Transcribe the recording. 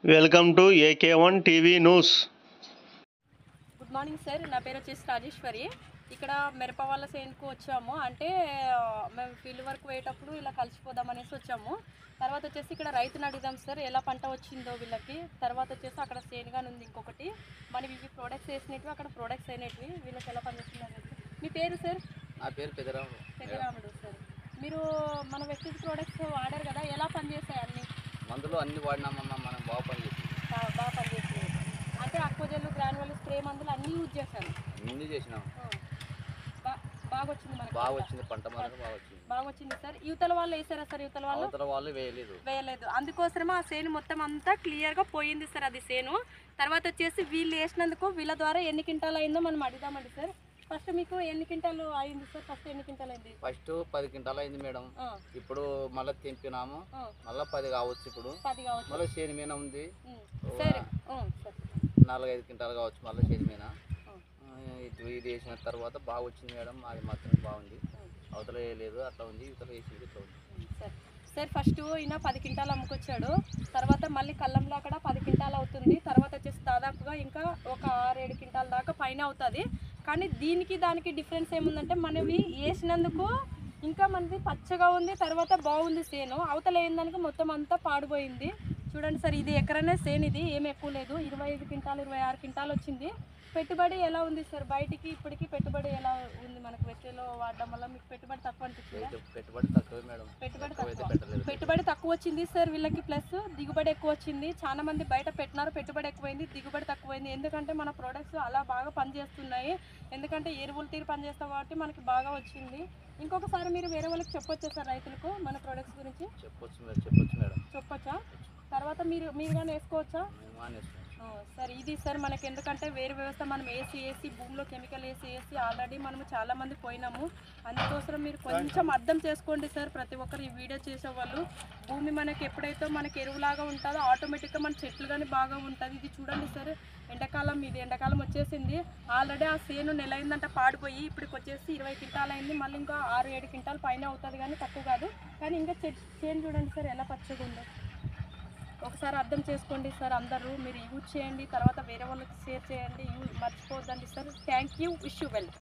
Welcome to AK1 TV news. Good morning sir, నా పేరు వచ్చేసి రాజేశ్వరి. ఇక్కడ మిరప వాళ్ళ సేనుకు వచ్చాము. అంటే మేము ఫీల్డ్ వర్క్ పోయేటప్పుడు ఇలా కలిసిపోదాం అనేసి వచ్చాము. తర్వాత వచ్చేసి ఇక్కడ రైతుని అడుగుదాం సార్ ఎలా పంట వచ్చిందో వీళ్ళకి. తర్వాత వచ్చేసి అక్కడ సేనుగాని ఉంది ఇంకొకటి, మనం ఇవి ప్రోడక్ట్స్ వేసినవి అక్కడ ప్రోడక్ట్స్ అయినవి వీళ్ళకి ఎలా పనిచేస్తున్నారు. మీ పేరు సార్? నా పేరు పెదరాముడు. పెదరాముడు సార్, మీరు మన వెస్టిజ్ ప్రోడక్ట్స్ వాడారు కదా, ఎలా పనిచేస్తాయి? అన్ని మందులు అన్ని వాడినామమ్మా, మనం బాగా పనిచేసింది. బాగా పనిచేస్తుంది. అంటే అక్వజల్లు, గ్రాన్యువల్, స్ప్రే మందులు అన్నీ యూజ్ చేశాను. అన్ని చేసినాం. బాగా వచ్చింది, మనకి బాగా వచ్చింది, పంట మాత్రం బాగా వచ్చింది సార్. యువతల వాళ్ళు వేసారా సార్? యువతల వాళ్ళు వేయలేదు. అందుకోసమే ఆ సేను మొత్తం అంతా క్లియర్గా పోయింది సార్, అది సేను. తర్వాత వచ్చేసి వీళ్ళు వేసినందుకు వీళ్ళ ద్వారా ఎన్ని క్వింటాలు అయిందో మనం అడుగుదామండి సార్. ఫస్ట్ మీకు ఎన్ని క్వింటాలు అయింది సార్? ఫస్ట్ ఎన్ని క్వింటాలు అయింది? ఫస్ట్ 10 క్వింటాలు అయింది మేడం. ఇప్పుడు మళ్ళీ తెంపినాము, మళ్ళీ 10 కావచ్చు. ఇప్పుడు 10 కావచ్చు. మళ్ళీ చేను మీద ఉంది, సరే 4-5 క్వింటాలు కావచ్చు మళ్ళీ చేను మీద. ఇది వేసిన తర్వాత బాగా వచ్చింది మేడం, అది మాత్రం బాగుంది. అవతల వేయలేదు, అట్లా ఉంది. ఇవతల వేసింది, ఇట్లా ఉంది. సార్ ఫస్ట్ ఈయన 10 క్వింటాలు అమ్ముకొచ్చాడు. తర్వాత మళ్ళీ కళ్ళంలో అక్కడ 10 క్వింటాలు అవుతుంది. తర్వాత వచ్చేసి దాదాపుగా ఇంకా ఒక 6-7 క్వింటాల దాకా పైన అవుతుంది. కానీ దీనికి దానికి డిఫరెన్స్ ఏముందంటే, మనవి వేసినందుకు ఇంకా మనది పచ్చగా ఉంది, తర్వాత బాగుంది సేను. అవతల ఏందానికి మొత్తం అంతా పాడిపోయింది. చూడండి సార్, ఇది ఎకరనే సేను, ఇది ఏమి ఎక్కువ లేదు. 25 క్వింటాలు 26 క్వింటాలు వచ్చింది. పెట్టుబడి ఎలా ఉంది సార్? బయటికి ఇప్పటికి పెట్టుబడి ఎలా ఉంది? మనకు వెచ్చలో వాడడం వల్ల మీకు పెట్టుబడి తక్కువ అనిపిస్తుంది? పెట్టుబడి తక్కువ మేడం, పెట్టుబడి తక్కువ వచ్చింది సార్ వీళ్ళకి. ప్లస్ దిగుబడి ఎక్కువ వచ్చింది. చాలా మంది బయట పెట్టినారు, పెట్టుబడి ఎక్కువైంది, దిగుబడి తక్కువైంది. ఎందుకంటే మన ప్రోడక్ట్స్ అలా బాగా పనిచేస్తున్నాయి. ఎందుకంటే ఎరువులు తీరు పనిచేస్తాం కాబట్టి మనకి బాగా వచ్చింది. ఇంకొకసారి మీరు వేరే వాళ్ళకి చెప్పొచ్చా సార్, రైతులకు మన ప్రోడక్ట్స్ గురించి? చెప్పొచ్చు మేడం. చెప్పొచ్చా? తర్వాత మీరు కానీ వేసుకోవచ్చా సార్? ఇది సార్ మనకి, ఎందుకంటే వేరే వ్యవస్థ మనం వేసి భూమిలో కెమికల్ వేసి ఆల్రెడీ మనము చాలామంది పోయినాము. అందుకోసం మీరు కొంచెం అర్థం చేసుకోండి సార్. ప్రతి ఒక్కరు ఈ వీడియో చేసేవాళ్ళు, భూమి మనకి ఎప్పుడైతే మనకి ఎరువులాగా ఉంటుందో ఆటోమేటిక్గా మన చెట్లు కానీ బాగా ఉంటుంది. ఇది చూడండి సార్, ఎండాకాలం, ఇది ఎండాకాలం వచ్చేసింది. ఆల్రెడీ ఆ సేను నెల అయిందంట పాడిపోయి, ఇప్పటికి వచ్చేసి 20 క్వింటాలు అయింది. మళ్ళీ ఇంకా 6-7 క్వింటాలు పైన అవుతుంది, కానీ తక్కువ కాదు. కానీ ఇంకా చేను చూడండి సార్ ఎలా పచ్చగా ఉందో. ఒకసారి అర్థం చేసుకోండి సార్ అందరూ. మీరు యూజ్ చేయండి, తర్వాత వేరే వాళ్ళకి షేర్ చేయండి. మర్చిపోవద్దండి sir. Thank you, wish you well.